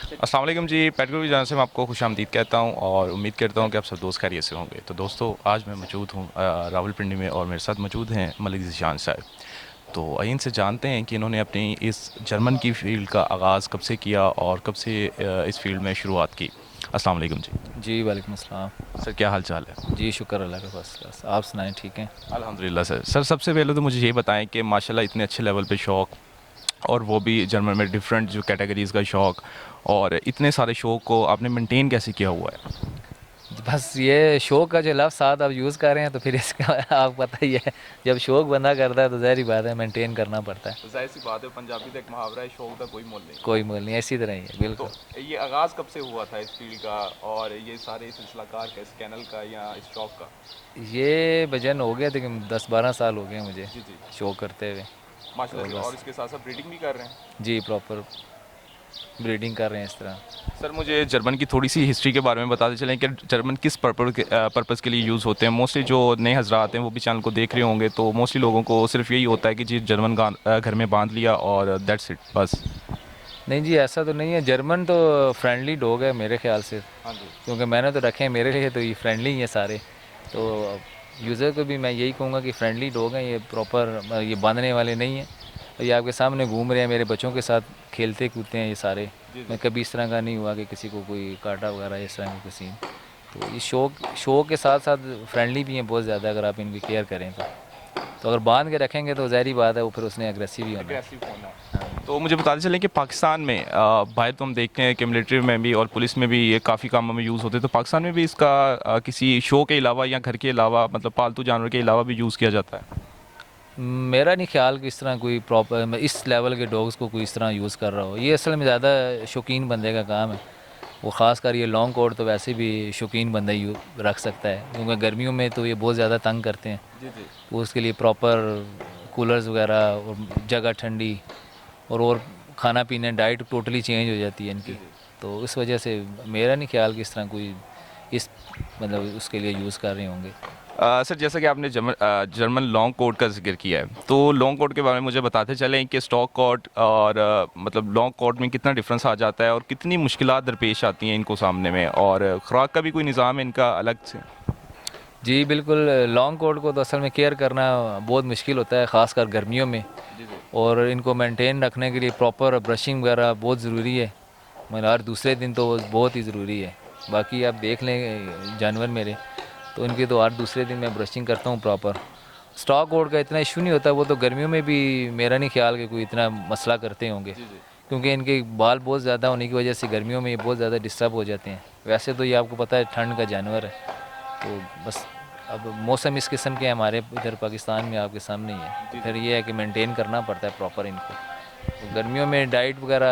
अस्सलाम वालेकुम जी, पेटग्रो की जानिब से मैं आपको खुशामदीद कहता हूँ और उम्मीद करता हूँ कि आप सब दोस्त खैरियत से होंगे। तो दोस्तों, आज मैं मौजूद हूँ रावलपिंडी में और मेरे साथ मौजूद हैं मलिक ज़ीशान साहब। तो आइए इनसे जानते हैं कि इन्होंने अपनी इस जर्मन की फ़ील्ड का आगाज़ कब से किया और कब से इस फ़ील्ड में शुरुआत की। अस्सलाम वालेकुम जी। जी, वालेकुम अस्सलाम। सर, क्या हाल चाल है? जी, शुक्र अल्लाह का, फर्स्ट क्लास। आप सुनाएँ, ठीक हैं? अल्हम्दुलिल्लाह सर। सर, सबसे पहले तो मुझे ये बताएं कि माशाल्लाह इतने अच्छे लेवल पे शौक़ और वो भी जर्मन में डिफरेंट जो कैटेगरीज़ का शौक़ और इतने सारे शौक़ को आपने मेंटेन कैसे किया हुआ है? बस ये शौक़ का जो लफ्ज़ साथ आप यूज़ कर रहे हैं तो फिर इसका आपको पता ही है, जब शौक़ बंदा करता है तो ज़ाहिर-सी बात है मेंटेन करना पड़ता है। तो ज़ाहिर-सी बात है, पंजाबी का एक मुहावरा है, शौक़ का कोई मोल नहीं। कोई मोल नहीं, ऐसी तरह ही है, तो बिल्कुल। ये आगाज़ कब से हुआ था इस फ़ील्ड का और ये सारे सिलसिलाकार का, इस कैनल का या इस शौक़ का? ये वजन हो गया तकरीबन 10-12 साल हो गए मुझे जी, जी। शौक़ करते हुए। माशाल्लाह तो से, और बस इसके साथ-साथ ब्रीडिंग भी कर रहे हैं? जी, प्रॉपर ब्रीडिंग कर रहे हैं इस तरह। सर, मुझे जर्मन की थोड़ी-सी हिस्ट्री के बारे में बताते चलें कि जर्मन किस पर्पज़ के लिए यूज़ होते हैं? मोस्टली जो नए हज़रात हैं वो भी चैनल को देख रहे होंगे, तो मोस्टली लोगों को सिर्फ़ यही होता है कि जी जर्मन घर में बाँध लिया और दैट्स इट, बस। नहीं जी, ऐसा तो नहीं है। जर्मन तो फ्रेंडली डॉग है मेरे ख़्याल से, हाँ जी। क्योंकि मैंने तो रखे हैं, मेरे लिए तो ये फ्रेंडली ही हैं सारे। तो यूज़र को भी मैं यही कहूँगा कि फ्रेंडली डॉग हैं ये, प्रॉपर ये बांधने वाले नहीं हैं। ये आपके सामने घूम रहे हैं, मेरे बच्चों के साथ खेलते कूदते हैं ये सारे। जी, जी। मैं कभी इस तरह का नहीं हुआ कि किसी को कोई काटा वगैरह इस तरह का कोई सीन। तो ये शौक के साथ साथ फ्रेंडली भी हैं बहुत ज़्यादा, अगर आप इनकी केयर करें तो। तो अगर बांध के रखेंगे तो ज़ाहिर-सी बात है वो फिर उसने एग्रेसिव ही होना है। एग्रेसिव होना है। तो मुझे बताते चलें कि पाकिस्तान में बाहर तो हम देखते हैं कि मिलिट्री में भी और पुलिस में भी ये काफ़ी कामों में यूज़ होते हैं, तो पाकिस्तान में भी इसका किसी शो के अलावा या घर के अलावा, मतलब पालतू जानवर के अलावा भी यूज़ किया जाता है? मेरा नहीं ख्याल कि इस तरह कोई प्रॉपर इस लेवल के डॉग्स को कोई इस तरह यूज़ कर रहा हो। ये असल में ज़्यादा शौकीन बंदे का काम है। वो ख़ास कर ये लॉन्ग कोट तो वैसे भी शौकीन बंदा ही रख सकता है, क्योंकि गर्मियों में तो ये बहुत ज़्यादा तंग करते हैं। जी, जी। तो उसके लिए प्रॉपर कूलर्स वगैरह और जगह ठंडी और खाना पीने डाइट टोटली चेंज हो जाती है जी, इनकी। जी। तो इस वजह से मेरा नहीं ख्याल कि इस तरह कोई इस मतलब उसके लिए यूज़ कर रहे होंगे। सर, जैसा कि आपने जर्मन लॉन्ग कोट का ज़िक्र किया है, तो लॉन्ग कोट के बारे में मुझे बताते चलें कि स्टॉक कोट और मतलब लॉन्ग कोट में कितना डिफरेंस आ जाता है और कितनी मुश्किलात दरपेश आती हैं इनको सामने में, और खुराक का भी कोई निज़ाम है इनका अलग से? जी बिल्कुल, लॉन्ग कोट को तो असल में केयर करना बहुत मुश्किल होता है, ख़ासकर गर्मियों में। जी, जी। और इनको मेंटेन रखने के लिए प्रॉपर ब्रशिंग वगैरह बहुत ज़रूरी है, मतलब हर दूसरे दिन तो बहुत ही ज़रूरी है। बाकी आप देख लें जानवर मेरे, तो इनकी तो हर दूसरे दिन मैं ब्रशिंग करता हूँ प्रॉपर। स्टॉक कोट का इतना इशू नहीं होता, वो तो गर्मियों में भी मेरा नहीं ख्याल कि कोई इतना मसला करते होंगे, जी, जी। क्योंकि इनके बाल बहुत ज़्यादा होने की वजह से गर्मियों में ये बहुत ज़्यादा डिस्टर्ब हो जाते हैं। वैसे तो ये आपको पता है ठंड का जानवर है, तो बस अब मौसम इस किस्म के हमारे इधर पाकिस्तान में आपके सामने ही है, तो फिर ये है कि मेंटेन करना पड़ता है प्रॉपर इनको। तो गर्मियों में डाइट वगैरह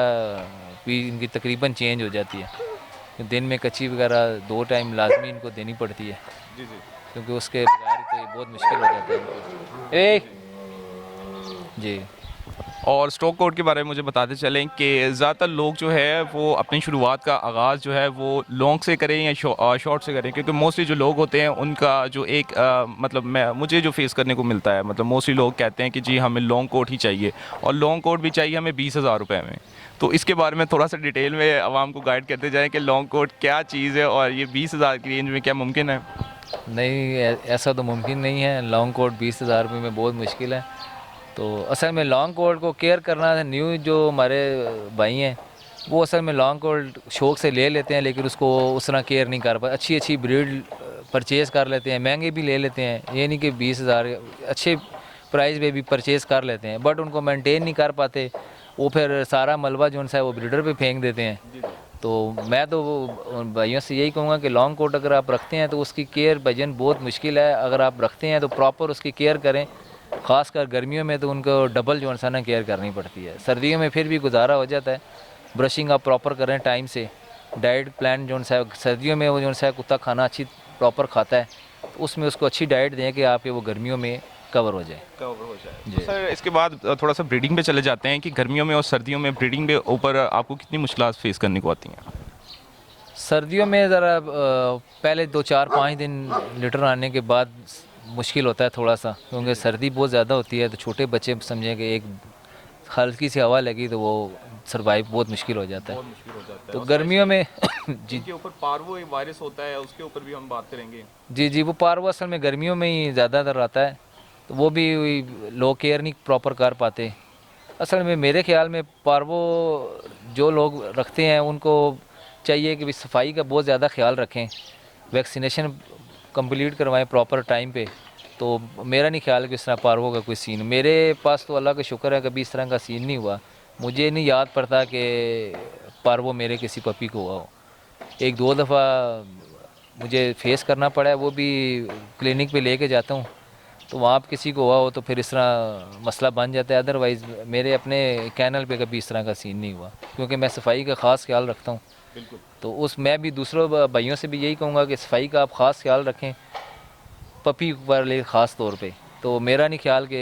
भी इनकी तकरीबन चेंज हो जाती है, तो दिन में कच्ची वगैरह 2 टाइम लाजमी इनको देनी पड़ती है, जी, जी। क्योंकि उसके बगैर तो ये बहुत मुश्किल हो जाता है इनको। जी। और स्टॉक कोड के बारे में मुझे बताते चलें कि ज़्यादातर लोग जो है वो अपनी शुरुआत का आगाज़ जो है वो लॉन्ग से करें या शॉर्ट से करें, क्योंकि मोस्टली जो लोग होते हैं उनका जो एक मतलब मैं मुझे जो फेस करने को मिलता है, मतलब मोस्टली लोग कहते हैं कि जी हमें लॉन्ग कोट ही चाहिए और लॉन्ग कोट भी चाहिए हमें 20,000 रुपये में। तो इसके बारे में थोड़ा सा डिटेल में आवाम को गाइड करते जाएँ कि लॉन्ग कोट क्या चीज़ है और ये 20,000 की रेंज में क्या मुमकिन है? नहीं, ऐसा तो मुमकिन नहीं है, लॉन्ग कोट 20,000 रुपये में बहुत मुश्किल है। तो असल में लॉन्ग कोट को केयर करना, न्यू जो हमारे भाई हैं वो असल में लॉन्ग कोट शौक़ से ले लेते हैं, लेकिन उसको उस तरह केयर नहीं कर पाते। अच्छी अच्छी ब्रीड परचेज़ कर लेते हैं, महंगे भी ले लेते हैं, ये नहीं कि 20,000 अच्छे प्राइस पे भी परचेज़ कर लेते हैं, बट उनको मेंटेन नहीं कर पाते। वो फिर सारा मलबा जो है वो ब्रीडर पे फेंक देते हैं। तो मैं तो उन भाइयों से यही कहूँगा कि लॉन्ग कोट अगर आप रखते हैं तो उसकी केयर भजन बहुत मुश्किल है। अगर आप रखते हैं तो प्रॉपर उसकी केयर करें, ख़ासकर गर्मियों में तो उनको डबल जो है ना केयर करनी पड़ती है। सर्दियों में फिर भी गुजारा हो जाता है, ब्रशिंग आप प्रॉपर करें टाइम से। डाइट प्लान जो है सर्दियों में वो जो है कुत्ता खाना अच्छी प्रॉपर खाता है, तो उसमें उसको अच्छी डाइट दें कि आपके वो गर्मियों में कवर हो जाए। कवर हो जाए। तो जी। सर, इसके बाद थोड़ा सा ब्रीडिंग पे चले जाते हैं कि गर्मियों में और सर्दियों में ब्रीडिंग के ऊपर आपको कितनी मुश्किलात फेस करने को आती हैं? सर्दियों में ज़रा पहले 2 4 5 दिन लिटर आने के बाद मुश्किल होता है थोड़ा सा, क्योंकि सर्दी बहुत ज़्यादा होती है। तो छोटे बच्चे समझें कि एक हल्की सी हवा लगी तो वो सरवाइव बहुत मुश्किल हो जाता है। बहुत मुश्किल हो जाता है। तो और गर्मियों में जी जिनके ऊपर पार्वो एक वायरस होता है उसके ऊपर भी हम बात करेंगे। जी जी, वो पार्वो असल में गर्मियों में ही ज़्यादातर आता है, तो वो भी लोग केयर नहीं प्रॉपर कर पाते। असल में मेरे ख्याल में पार्वो जो लोग रखते हैं उनको चाहिए कि भी सफाई का बहुत ज़्यादा ख्याल रखें, वैक्सीनेशन कंप्लीट करवाएं प्रॉपर टाइम पे। तो मेरा नहीं ख्याल कि इस तरह पार्वो का कोई सीन, मेरे पास तो अल्लाह का शुक्र है कभी इस तरह का सीन नहीं हुआ। मुझे नहीं याद पड़ता कि पार्वो मेरे किसी पपी को हुआ हो। एक दो दफ़ा मुझे फेस करना पड़ा है, वो भी क्लिनिक पे लेके जाता हूँ, तो वहाँ पे किसी को हुआ हो तो फिर इस तरह मसला बन जाता है। अदरवाइज़ मेरे अपने कैनल पे कभी इस तरह का सीन नहीं हुआ, क्योंकि मैं सफाई का ख़ास ख्याल रखता हूँ। बिल्कुल। तो उस मैं भी दूसरों भाइयों से भी यही कहूँगा कि सफाई का आप ख़ास ख्याल रखें, पपी वाले ख़ास तौर पे। तो मेरा नहीं ख्याल कि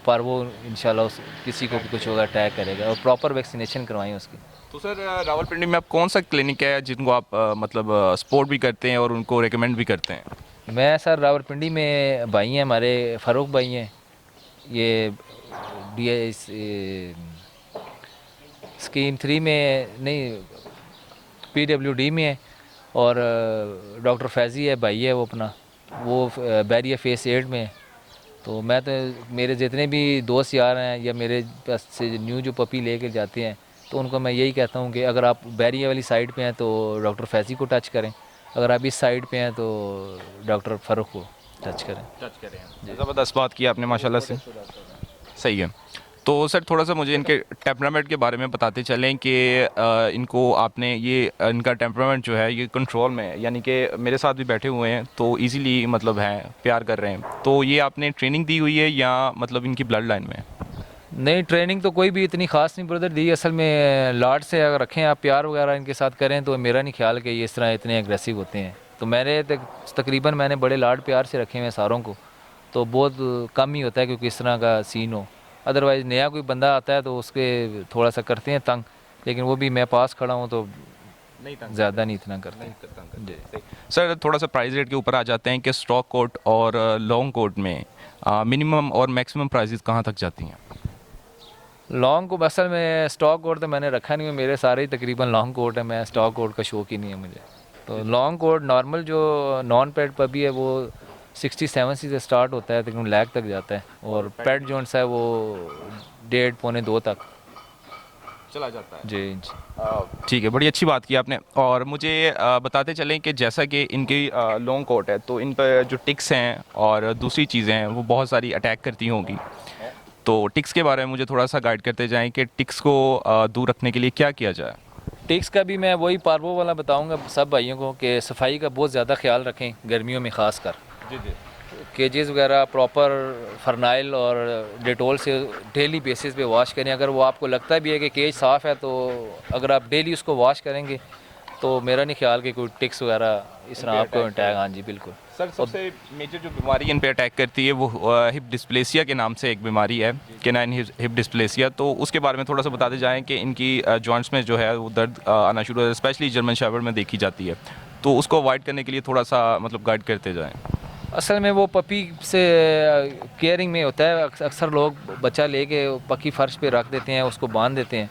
पार्वो इंशाल्लाह किसी को भी कुछ होगा अटैक करेगा, और प्रॉपर वैक्सीनेशन करवाएं उसकी। तो सर रावलपिंडी में आप कौन सा क्लिनिक है जिनको आप मतलब सपोर्ट भी करते हैं और उनको रेकमेंड भी करते हैं? मैं सर रावलपिंडी में भाई हैं हमारे, फ़ारूक भाई हैं, ये स्कीम 3 में नहीं, PWD में है। और डॉक्टर फैज़ी है भाई है, वो अपना वो बैरियर फेस 8 में है। तो मैं तो मेरे जितने भी दोस्त यार हैं या मेरे पास से न्यू जो पपी लेके जाते हैं, तो उनको मैं यही कहता हूँ कि अगर आप बैरियर वाली साइड पे हैं तो डॉक्टर फैज़ी को टच करें, अगर आप इस साइड पे हैं तो डॉक्टर फ़ारूक को टच करें। ज़बरदस्त बात की आपने माशाल्लाह से। सही है। तो सर थोड़ा सा मुझे इनके टेम्परामेंट के बारे में बताते चलें कि इनको आपने ये इनका टेम्परामेंट जो है ये कंट्रोल में है, यानी कि मेरे साथ भी बैठे हुए हैं तो इजीली मतलब हैं, प्यार कर रहे हैं, तो ये आपने ट्रेनिंग दी हुई है या मतलब इनकी ब्लड लाइन में है? नहीं, ट्रेनिंग तो कोई भी इतनी ख़ास नहीं ब्रदर दी। असल में लाड से अगर रखें आप, प्यार वगैरह इनके साथ करें, तो मेरा नहीं ख्याल कि ये इस तरह इतने एग्रेसिव होते हैं। तो मेरे तकरीबन मैंने बड़े लाड प्यार से रखे हुए हैं सारों को, तो बहुत कम ही होता है क्योंकि इस तरह का सीन हो। अदरवाइज़ नया कोई बंदा आता है तो उसके थोड़ा सा करते हैं तंग, लेकिन वो भी मैं पास खड़ा हूँ तो नहीं ज़्यादा नहीं इतना करते। जी सर थोड़ा सा प्राइस रेट के ऊपर आ जाते हैं कि स्टॉक कोट और लॉन्ग कोट में मिनिमम और मैक्सिमम प्राइसेस कहाँ तक जाती हैं? लॉन्ग को असल में स्टॉक कोट तो मैंने रखा नहीं है, मेरे सारे ही तकरीबन लॉन्ग कोट है, मैं स्टॉक कोट का शौक ही नहीं है मुझे। तो लॉन्ग कोट नॉर्मल जो नॉन पेड पपी है वो 67 से स्टार्ट होता है, तकरीबन लाख तक जाता है, और पेड जोन्स है वो 1.5 पौने 2 तक चला जाता है। जी। ठीक है, बड़ी अच्छी बात की आपने। और मुझे बताते चलें कि जैसा कि इनकी लॉन्ग कोट है तो इन पर जो टिक्स हैं और दूसरी चीज़ें हैं वो बहुत सारी अटैक करती होंगी, तो टिक्स के बारे में मुझे थोड़ा सा गाइड करते जाएं कि टिक्स को दूर रखने के लिए क्या किया जाए? टिक्स का भी मैं वही पार्वो वाला बताऊंगा सब भाइयों को कि सफाई का बहुत ज़्यादा ख्याल रखें गर्मियों में ख़ास कर। जी जी। केजेस वगैरह प्रॉपर फरनाइल और डेटोल से डेली बेसिस पे वॉश करें। अगर वो आपको लगता भी है कि केज साफ़ है तो अगर आप डेली उसको वॉश करेंगे तो मेरा नहीं ख्याल कि कोई टिक्स वगैरह इस तरह आपको अटैक। हाँ जी बिल्कुल। सर सबसे मेजर जो बीमारी इन पे अटैक करती है वो हिप डिस्प्लेसिया के नाम से एक बीमारी है, केनाइन हिप डिस्प्लेसिया। तो उसके बारे में थोड़ा सा बताते जाएं कि इनकी जॉइंट्स में जो है वो दर्द आना शुरू हो, स्पेशली जर्मन शेफर्ड में देखी जाती है, तो उसको अवॉइड करने के लिए थोड़ा सा मतलब गाइड करते जाएं। असल में वो पपी से केयरिंग में होता है, अक्सर लोग बच्चा लेके पक्की फ़र्श पे रख देते हैं, उसको बांध देते हैं,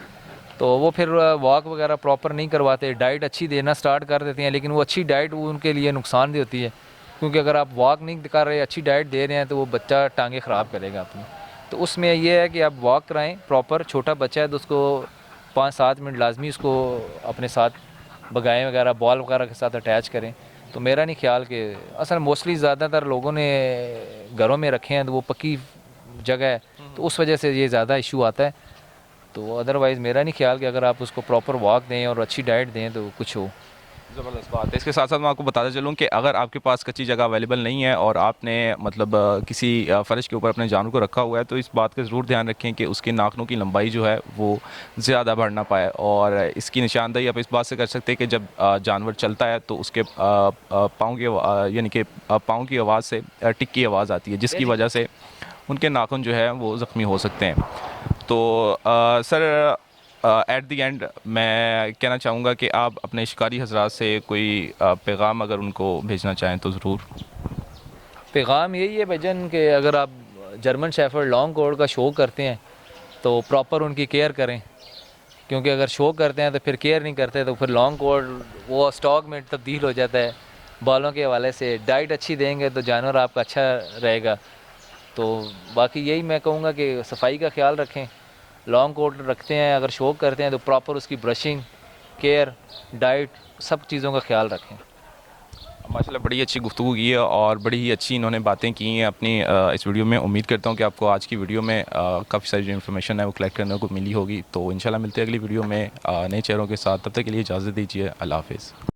तो वो फिर वॉक वगैरह प्रॉपर नहीं करवाते, डाइट अच्छी देना स्टार्ट कर देते हैं, लेकिन वो अच्छी डाइट वो उनके लिए नुकसानदेह होती है, क्योंकि अगर आप वॉक नहीं कर रहे, अच्छी डाइट दे रहे हैं, तो वो बच्चा टांगे ख़राब करेगा अपनी। तो उसमें ये है कि आप वॉक कराएं प्रॉपर, छोटा बच्चा है तो उसको 5-7 मिनट लाजमी उसको अपने साथ बगाएँ वगैरह बॉल वगैरह के साथ अटैच करें। तो मेरा नहीं ख्याल कि असल मोस्टली ज़्यादातर लोगों ने घरों में रखे हैं तो वो पक्की जगह है, तो उस वजह से ये ज़्यादा इशू आता है। तो अदरवाइज़ मेरा नहीं ख्याल कि अगर आप उसको प्रॉपर वॉक दें और अच्छी डाइट दें तो कुछ हो। ज़बरदस्त बात है। इसके साथ साथ मैं आपको बताता चलूँ कि अगर आपके पास कच्ची जगह अवेलेबल नहीं है और आपने मतलब किसी फ़र्श के ऊपर अपने जानवर को रखा हुआ है, तो इस बात का ज़रूर ध्यान रखें कि उसके नाखूनों की लंबाई जो है वो ज़्यादा बढ़ ना पाए। और इसकी निशानदेही आप इस बात से कर सकते हैं कि जब जानवर चलता है तो उसके पाँव की यानी कि पाँव की आवाज़ से टिक की आवाज़ आती है, जिसकी वजह से उनके नाखून जो है वो ज़ख्मी हो सकते हैं। तो सर एट दी एंड मैं कहना चाहूँगा कि आप अपने शिकारी हजरात से कोई पैगाम अगर उनको भेजना चाहें तो ज़रूर। पैगाम यही है भाईजान कि अगर आप जर्मन शेफर्ड लॉन्ग कोट का शौक़ करते हैं तो प्रॉपर उनकी केयर करें, क्योंकि अगर शो करते हैं तो फिर केयर नहीं करते तो फिर लॉन्ग कोट वो स्टॉक में तब्दील हो जाता है बालों के हवाले से। डाइट अच्छी देंगे तो जानवर आपका अच्छा रहेगा। तो बाकी यही मैं कहूँगा कि सफाई का ख्याल रखें। लॉन्ग कोट रखते हैं अगर शो करते हैं तो प्रॉपर उसकी ब्रशिंग, केयर, डाइट, सब चीज़ों का ख्याल रखें। माशाल्लाह बड़ी अच्छी गुफ्तगू की है और बड़ी ही अच्छी इन्होंने बातें की हैं अपनी इस वीडियो में। उम्मीद करता हूँ कि आपको आज की वीडियो में काफ़ी सारी जो इन्फॉर्मेशन है वो कलेक्ट करने को मिली होगी। तो इंशाल्लाह मिलते हैं अगली वीडियो में नए चेहरों के साथ। तब तक के लिए इजाज़त दीजिए। अल्लाह हाफ़िज़।